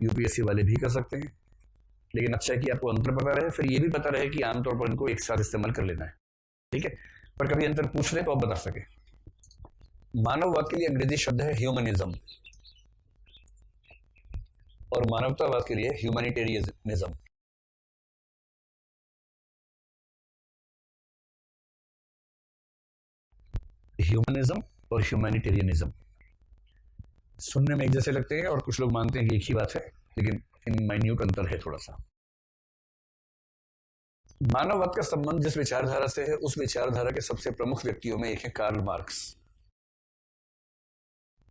UPSC वाले भी कर सकते हैं, लेकिन अच्छा है कि आपको अंतर पता रहे, फिर ये भी पता रहे कि आमतौर पर इनको एक साथ इस्तेमाल कर लेना है, ठीक है। पर कभी अंतर पूछ ले तो आप बता सके। मानववाद के लिए अंग्रेजी शब्द है ह्यूमनिज्म, और मानवतावाद के लिए ह्यूमैनिटेरियनिज्म। ह्यूमनिज्म और ह्यूमैनिटेरियनिज्म सुनने में एक जैसे लगते हैं और कुछ लोग मानते हैं कि एक ही बात है, लेकिन इन माइन्यूट अंतर है थोड़ा सा। मानववाद का संबंध जिस विचारधारा से है, उस विचारधारा के सबसे प्रमुख व्यक्तियों में एक है कार्ल मार्क्स।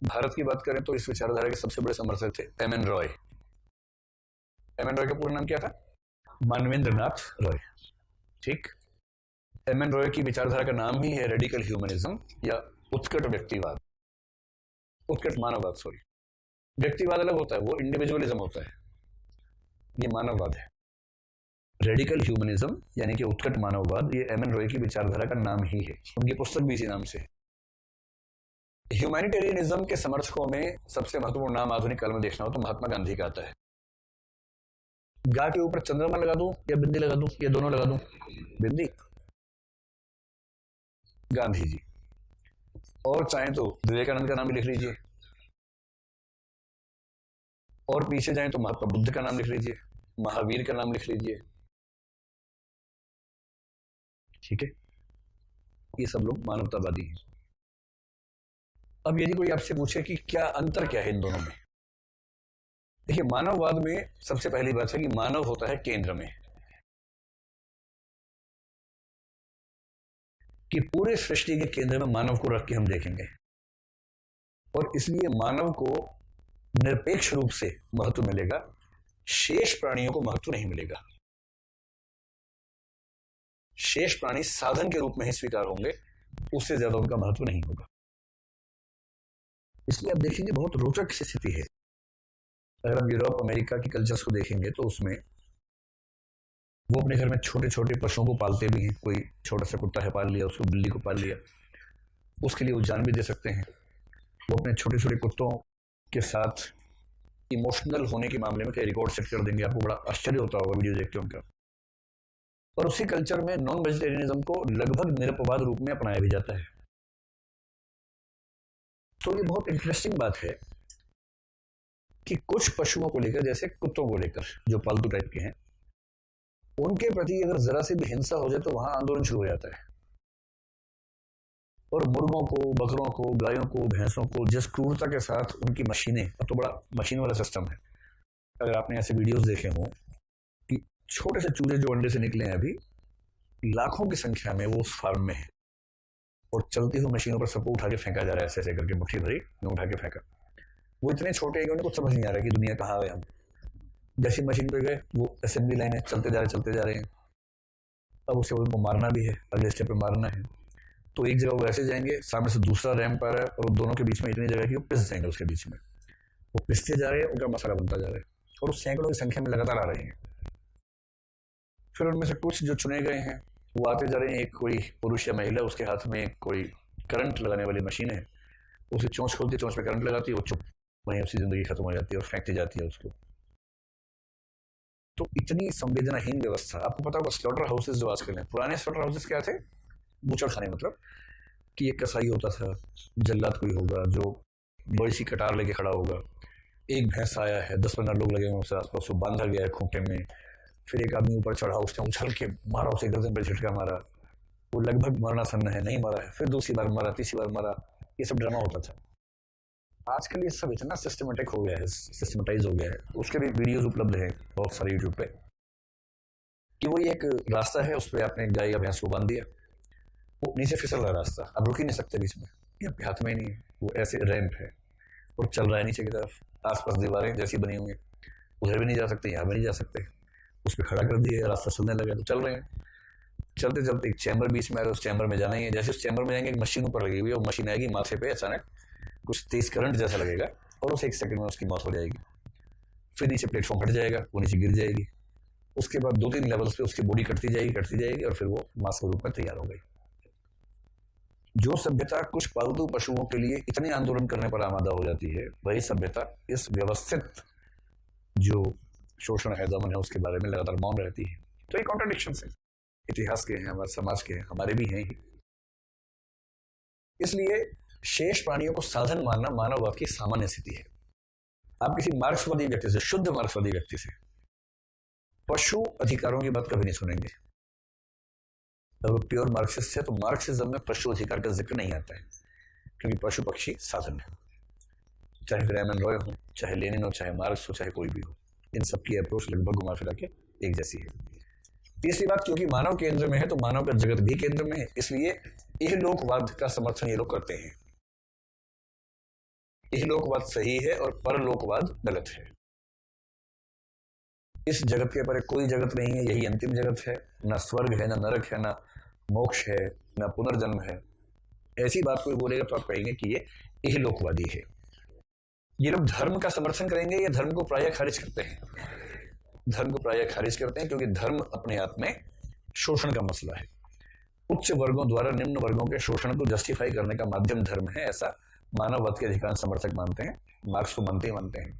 भारत की बात करें तो इस विचारधारा के सबसे बड़े समर्थक थे एम एन रॉय। एम एन रॉय का पूरा नाम क्या था? मानवेंद्र नाथ रॉय, ठीक। एम एन रॉय की विचारधारा का नाम ही है रेडिकल ह्यूमनिज्म या उत्कट व्यक्तिवाद, उत्कट मानववाद, सॉरी। व्यक्तिवाद अलग होता है, वो इंडिविजुअलिज्म होता है, ये मानववाद है। रेडिकल ह्यूमनिज्म यानी कि उत्कट मानववाद, ये एम एन रॉय की विचारधारा का नाम ही है, उनकी पुस्तक भी इसी नाम से है। ह्यूमैनिटेरियनिज्म के समर्थकों में सबसे महत्वपूर्ण नाम आधुनिक काल में देखना हो तो महात्मा गांधी का आता है। गा के ऊपर चंद्रमा लगा दूं या बिंदी लगा दूं या दोनों लगा दूं? बिंदी, गांधी जी। और चाहें तो विवेकानंद का नाम भी लिख लीजिए, और पीछे जाएं तो महात्मा बुद्ध का नाम लिख लीजिए, महावीर का नाम लिख लीजिए, ठीक है। ये सब लोग मानवतावादी हैं। अब यदि कोई आपसे पूछे कि क्या अंतर क्या है इन दोनों में, देखिए मानववाद में सबसे पहली बात है कि मानव होता है केंद्र में, कि पूरे सृष्टि के केंद्र में मानव को रख के हम देखेंगे, और इसलिए मानव को निरपेक्ष रूप से महत्व मिलेगा, शेष प्राणियों को महत्व नहीं मिलेगा। शेष प्राणी साधन के रूप में ही स्वीकार होंगे, उससे ज्यादा उनका महत्व नहीं होगा। इसलिए आप देखेंगे बहुत रोचक सी स्थिति है। अगर हम यूरोप अमेरिका की कल्चर्स को देखेंगे तो उसमें वो अपने घर में छोटे छोटे पशुओं को पालते भी हैं। कोई छोटा सा कुत्ता है पाल लिया, उसको बिल्ली को पाल लिया, उसके लिए वो जान भी दे सकते हैं। वो अपने छोटे छोटे कुत्तों के साथ इमोशनल होने के मामले में कई रिकॉर्ड सेट कर देंगे। आपको बड़ा आश्चर्य होता होगा वीडियो देखते उनका। और उसी कल्चर में नॉन वेजिटेरियनिज्म को लगभग निरपवाद रूप में अपनाया भी जाता है। तो ये बहुत इंटरेस्टिंग बात है कि कुछ पशुओं को लेकर, जैसे कुत्तों को लेकर जो पालतू टाइप के हैं, उनके प्रति अगर जरा से भी हिंसा हो जाए तो वहां आंदोलन शुरू हो जाता है। और मुर्गों को, बकरों को, गायों को, भैंसों को जिस क्रूरता के साथ उनकी मशीनें, अब तो बड़ा मशीन वाला सिस्टम है। अगर आपने ऐसे वीडियोस देखे हों कि छोटे से चूजे जो अंडे से निकले हैं अभी लाखों की संख्या में वो उस फार्म में है, और चलती हुई मशीनों पर सबको उठा के फेंका जा रहा है, ऐसे ऐसे करके मुट्ठी भरी में उठा के फेंका। वो इतने छोटे हैं कि उन्हें कुछ समझ नहीं आ रहा कि दुनिया कहाँ है हम। जैसी मशीन पे गए, वो असेंबली लाइन है, चलते जा रहे हैं। अब उसे उनको मारना भी है, अगले स्टेप पे मारना है, तो एक जगह वो ऐसे जाएंगे, सामने से दूसरा रैंप आ रहा है, और दोनों के बीच में इतनी जगह कि वो पिस जाएंगे। उसके बीच में वो पिसते जा रहे हैं, उनका मसाला बनता जा रहा है, और उस सैकड़ों की संख्या में लगातार आ रहे हैं। फिर उनमें से कुछ जो चुने गए हैं वो आते जा रहे हैं। एक कोई पुरुष या महिला, उसके हाथ में कोई करंट लगाने वाली मशीन है, उसे चोंच खोलती, चोंच पे करंट लगाती है, वो चुप वहीं उसकी जिंदगी खत्म हो जाती है और फेंकती जाती है उसको। तो इतनी संवेदनाहीन व्यवस्था। आपको पता होगा स्लॉटर हाउसेस जो आजकल हैं, पुराने स्लॉटर हाउसेस क्या थे? बूचड़ खाने, मतलब कि एक कसाई होता था, जल्लाद कोई होगा जो बड़ी सी कटार लेके खड़ा होगा, एक भैंस आया है, 10-15 लोग लगे हुए उसके आसपास, वो बांधा गया है खूंटे में, फिर एक आदमी ऊपर चढ़ा, उसने उछल के मारा, उसे गर्दन पर झटका मारा, वो लगभग मरना सन्न है, नहीं मरा है, फिर दूसरी बार मारा, तीसरी बार मारा। ये सब ड्रामा होता था। आजकल ये सब इतना सिस्टमेटिक हो गया है, सिस्टमेटाइज हो गया है। उसके भी वीडियोस उपलब्ध हैं बहुत सारे यूट्यूब पे, कि वो एक रास्ता है, उस पर आपने गाय या भैंस को बांध दिया, वो नीचे फिसल रहा रास्ता, आप रुक ही नहीं सकते बीच में, ये आपके हाथ में ही नहीं है, वो ऐसे रैंप है और चल रहा है नीचे की तरफ, आसपास दीवारें जैसी बनी हुई हैं, उधर भी नहीं जा सकते, यहाँ भी नहीं जा सकते, उस पर खड़ा कर दिए, रास्ता चलने लगा तो चल रहे हैं। चलते चलते एक चैम्बर बीच में आ रहा है, उस चैम्बर में जाना ही है। जैसे उस चैम्बर में जाएंगे, एक मशीन ऊपर लगी हुई है, वो मशीन आएगी माथे पे, अचानक कुछ तेज करंट जैसा लगेगा और उस 1 सेकंड में उसकी मौत हो जाएगी। फिर नीचे प्लेटफॉर्म हट जाएगा, वो नीचे गिर जाएगी। उसके बाद 2-3 लेवल्स पे उसकी बॉडी कटती जाएगी और फिर वो मांस के रूप में तैयार हो गई। जो सभ्यता कुछ पालतू पशुओं के लिए इतने आंदोलन करने पर आमादा हो जाती है, वही सभ्यता इस व्यवस्थित जो शोषण है, दमन है, उसके बारे में लगातार मौन रहती है। तो ये कॉन्ट्राडिक्शन है, इतिहास के हैं, हमारे समाज के हैं, हमारे भी हैं ही। इसलिए शेष प्राणियों को साधन मानना मानववाद की सामान्य स्थिति है। आप किसी मार्क्सवादी व्यक्ति से, शुद्ध मार्क्सवादी व्यक्ति से पशु अधिकारों की बात कभी नहीं सुनेंगे। अगर प्योर मार्क्सिस्ट है तो मार्क्सिज्म में पशु अधिकार का जिक्र नहीं आता है, क्योंकि पशु पक्षी साधन है। चाहे रेमन रॉय हो, चाहे लेनिन हो, चाहे मार्क्स हो, चाहे कोई भी हो, इन सबकी अप्रोच लगभग घुमा फिरा के एक जैसी है। तीसरी बात, क्योंकि मानव केंद्र में है तो मानव का जगत भी केंद्र में है, इसलिए इहलोकवाद का समर्थन ये लोग करते हैं। इहलोकवाद सही है और परलोकवाद गलत है। इस जगत के परे कोई जगत नहीं है, यही अंतिम जगत है। ना स्वर्ग है, ना नरक है, ना मोक्ष है, ना पुनर्जन्म है। ऐसी बात कोई बोलेगा तो आप कहेंगे कि ये इहलोकवादी है। ये लोग धर्म का समर्थन करेंगे या धर्म को प्रायः खारिज करते हैं? धर्म को प्रायः खारिज करते हैं, क्योंकि धर्म अपने आप में शोषण का मसला है। उच्च वर्गों द्वारा निम्न वर्गों के शोषण को जस्टिफाई करने का माध्यम धर्म है, ऐसा मानववाद के अधिकांश समर्थक मानते हैं, मार्क्स को मानते ही मानते हैं।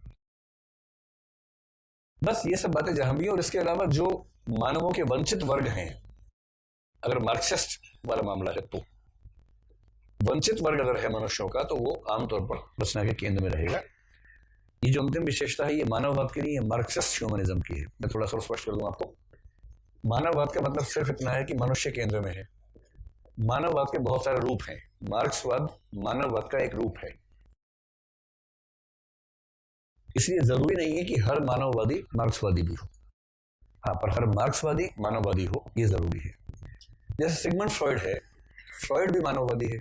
बस ये सब बातें जहां भी है। और इसके अलावा जो मानवों के वंचित वर्ग हैं, अगर मार्क्सिस्ट वाला मामला है तो वंचित वर्ग अगर है मनुष्यों का, तो वो आमतौर पर रचना के केंद्र में रहेगा। ये जो अंतिम विशेषता है, ये मानववाद की नहीं है, मार्क्सिस्ट ह्यूमनिज्म की है। मैं थोड़ा सा स्पष्ट कर दूं आपको। मानववाद का मतलब सिर्फ इतना है कि मनुष्य केंद्र में है। मानववाद के बहुत सारे रूप हैं, मार्क्सवाद मानववाद का एक रूप है। इसलिए जरूरी नहीं है कि हर मानववादी मार्क्सवादी भी हो, हाँ, पर हर मार्क्सवादी मानववादी हो, ये जरूरी है। जैसे सिगमंड फ्रॉइड है, फ्रॉइड भी मानववादी है,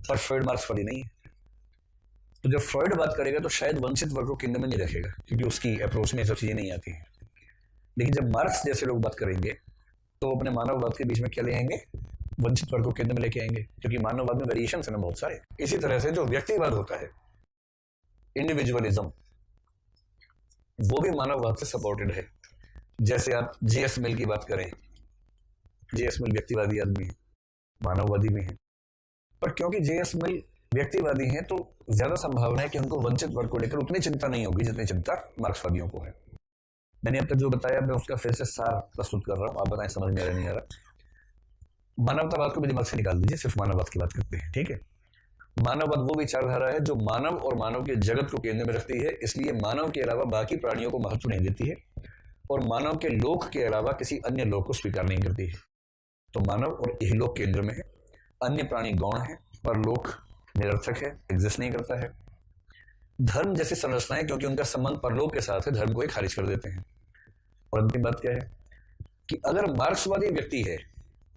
पर फ्रॉइड मार्क्सवादी नहीं है। तो जब फ्रॉइड बात करेगा तो शायद वंचित वर्ग को केंद्र में नहीं रखेगा, क्योंकि उसकी अप्रोच में सब चीजें नहीं आती हैं। लेकिन जब मार्क्स जैसे लोग बात करेंगे तो अपने मानववाद के बीच में क्या ले आएंगे? वंचित वर्ग को केंद्र में लेके आएंगे, क्योंकि मानववाद में वेरिएशंस है ना बहुत सारे। इसी तरह से जो व्यक्तिवाद होता है, इंडिविजुअलिज्म, वो भी मानववाद से सपोर्टेड है। जैसे आप जेएस मिल की बात करें, जेएस मिल व्यक्तिवादी आदमी है, मानववादी भी है, पर क्योंकि जेएस मिल व्यक्तिवादी हैं तो ज्यादा संभावना है कि उनको वंचित वर्ग को लेकर उतनी चिंता नहीं होगी जितनी चिंता मार्क्सवादियों को है। मैंने अब तक जो बताया मैं उसका फिर से सार प्रस्तुत कर रहा हूँ, आप बताएं समझ में आ रहा नहीं आ रहा। मानवतावाद को भी दिमाग से निकाल दीजिए, सिर्फ मानववाद की बात करते हैं, ठीक है। मानववाद वो विचारधारा है जो मानव और मानव के जगत को केंद्र में रखती है, इसलिए मानव के अलावा बाकी प्राणियों को महत्व नहीं देती है और मानव के लोक के अलावा किसी अन्य लोक को स्वीकार नहीं करती है। तो मानव और इहलोक केंद्र में है, अन्य प्राणी गौण है और लोक निरर्थक है, एग्जिस्ट नहीं करता है। धर्म जैसी संरचनाएं क्योंकि उनका संबंध परलोक के साथ है, धर्म को ही खारिज कर देते हैं। और अंतिम बात क्या है कि अगर मार्क्सवादी व्यक्ति है,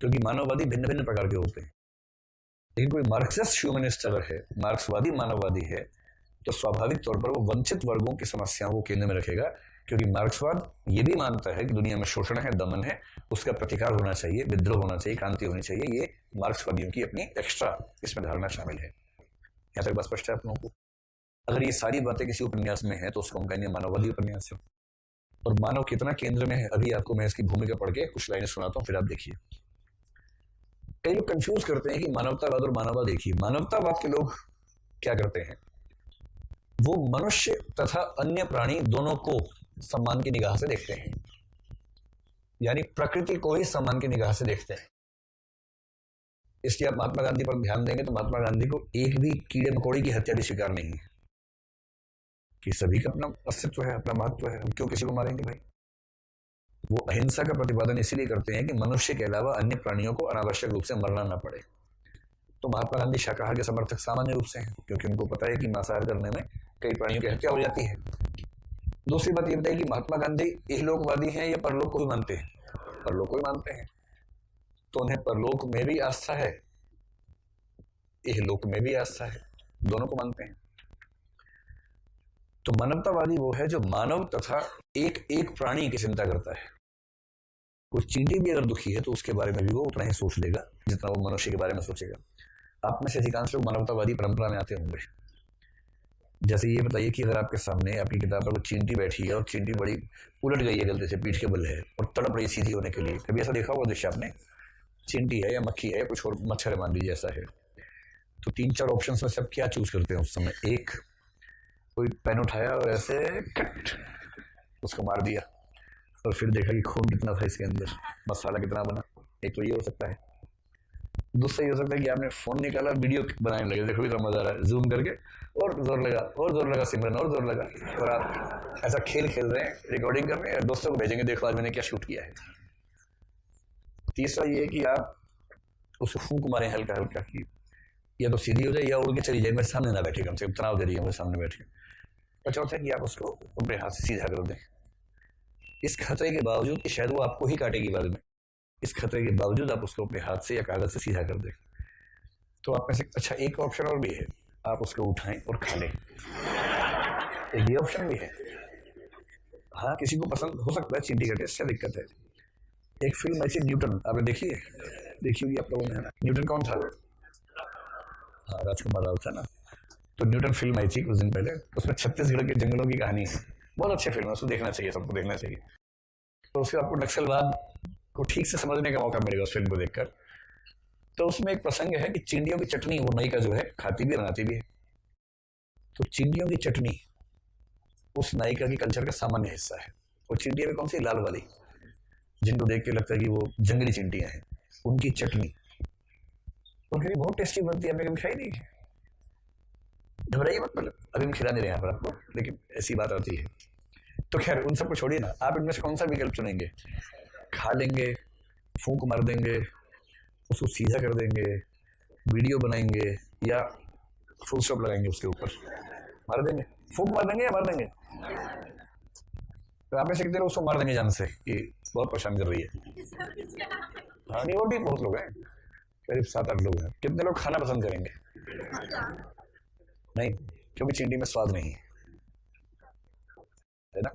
क्योंकि मानववादी भिन्न भिन्न प्रकार के होते हैं, लेकिन कोई मार्क्सिस्ट ह्यूमनिस्ट अगर है, मार्क्सवादी मानववादी है, तो स्वाभाविक तौर पर वो वंचित वर्गों की समस्याओं को केंद्र में रखेगा, क्योंकि मार्क्सवाद ये भी मानता है कि दुनिया में शोषण है, दमन है, उसका प्रतिकार होना चाहिए, विद्रोह होना चाहिए, क्रांति होनी चाहिए। ये मार्क्सवादियों की अपनी एक्स्ट्रा इसमें धारणा शामिल है। यहाँ तक बात स्पष्ट है आप लोगों को? अगर ये सारी बातें किसी उपन्यास में है तो उसको हम कहेंगे मानववादी उपन्यास है। और मानव कितना केंद्र में है, अभी आपको मैं इसकी भूमिका पढ़ के कुछ लाइनें सुनाता हूँ, फिर आप देखिए। कई लोग कंफ्यूज करते हैं कि मानवतावाद और मानववाद एक ही। मानवतावाद के लोग क्या करते हैं, वो मनुष्य तथा अन्य प्राणी दोनों को सम्मान की निगाह से देखते हैं, यानी प्रकृति को ही सम्मान की निगाह से देखते हैं। इसलिए आप महात्मा गांधी पर ध्यान देंगे तो महात्मा गांधी को एक भी कीड़े मकोड़े की हत्या भी स्वीकार नहीं है, कि सभी का अपना अस्तित्व है, अपना महत्व है, हम क्यों किसी को मारेंगे भाई। वो अहिंसा का प्रतिपादन इसीलिए करते हैं कि मनुष्य के अलावा अन्य प्राणियों को अनावश्यक रूप से मरना ना पड़े। तो महात्मा गांधी शाकाहार के समर्थक सामान्य रूप से हैं, क्योंकि उनको पता है कि मांसाहार करने में कई प्राणियों की हत्या हो जाती है। दूसरी बात ये बताइए कि महात्मा गांधी इहलोकवादी हैं या परलोक को भी मानते हैं? परलोक को भी मानते हैं। तो उन्हें परलोक में भी आस्था है, इहलोक में भी आस्था है, दोनों को मानते हैं। तो मानवतावादी वो है जो मानव तथा एक एक प्राणी की चिंता करता है। कोई चींटी भी अगर दुखी है तो उसके बारे में भी वो उतना ही सोच लेगा जितना वो मनुष्य के बारे में सोचेगा। आप में से अधिकांश लोग मानवतावादी परंपरा में आते होंगे। जैसे ये बताइए कि अगर आपके सामने आपकी किताब पर कोई चींटी बैठी है और चींटी बड़ी उलट गई है गलती से, पीठ के बल है और तड़प रही सीधी होने के लिए, कभी ऐसा देखा होगा दृश्य आपने? चींटी है या मक्खी है या कुछ और मच्छर है मान लीजिए ऐसा है, तो 3-4 ऑप्शन में से आप क्या चूज करते हैं उस समय? एक, कोई पेन उठाया और ऐसे कट उसको मार दिया और फिर देखा कि खून कितना था इसके अंदर, मसाला कितना बना। एक तो ये हो सकता है। दूसरा ये हो सकता है कि आपने फ़ोन निकाला, वीडियो बनाने लगे, देखो इतना मज़ा आ रहा है, जूम करके और जोर लगा सिमरन, और जोर लगा, और आप ऐसा खेल खेल रहे हैं, रिकॉर्डिंग कर रहे हैं, दोस्तों को भेजेंगे, देखो आज मैंने क्या शूट किया है। तीसरा ये है कि आप उसे फूंक मारें हल्का हल्का कि या तो सीधी हो जाए या उड़ के चली जाए, मेरे सामने ना बैठे, कम से कम तनाव दे रही है मेरे सामने बैठ के। और चौथा है कि आप उसको अपने हाथ से सीधा कर दें, इस खतरे के बावजूद कि शायद वो आपको ही काटेगी बाद में, इस खतरे के बावजूद आप उसको अपने हाथ से या कागज से सीधा कर दें। तो आप में से अच्छा एक ऑप्शन और भी है, आप उसको उठाएं और खा लें, एक ये ऑप्शन भी है। हाँ, किसी को पसंद हो सकता है चींटी का टेस्ट, क्या दिक्कत है। एक फिल्म आई थी न्यूटन, आपने देखी है? देखी होगी आप लोगों ने, है ना। न्यूटन कौन था? हाँ, राजकुमार राव था ना। तो न्यूटन फिल्म आई थी कुछ दिन पहले, उसमें छत्तीसगढ़ के जंगलों की कहानी है, बहुत अच्छी फिल्म है, उसको देखना चाहिए, सबको देखना चाहिए। तो उससे आपको नक्सलवाद को ठीक से समझने का मौका मिलेगा उस फिल्म को देखकर। तो उसमें एक प्रसंग है कि चिंडियों की चटनी वो नायिका जो है खाती भी बनाती भी है। तो चिंडियों की चटनी उस नायिका की कल्चर का सामान्य हिस्सा है। और चिंटियाँ भी कौन सी? लाल वाली, जिनको देख के लगता है कि वो जंगली चिंटियाँ हैं, उनकी चटनी उनके लिए बहुत टेस्टी बनती है। आपने कभी खाई नहीं? घबराइए मत, मतलब अभी हम खिला नहीं रहे यहाँ पर आपको, लेकिन ऐसी बात आती है। तो खैर उन सबको छोड़िए ना, आप इनमें से कौन सा विकल्प चुनेंगे? खा लेंगे, फूंक मार देंगे, उसको सीधा कर देंगे, वीडियो बनाएंगे, या फुल स्टॉप लगाएंगे उसके ऊपर? मार देंगे, फूंक मार देंगे या मार देंगे? तो आप में से कितने लोग उसको मार देंगे जान से कि बहुत परेशान कर रही है? हाँ नहीं, और भी बहुत लोग हैं, करीब 7-8 लोग हैं। कितने लोग खाना पसंद करेंगे? नहीं, क्योंकि चिंटी में स्वाद नहीं है, है ना।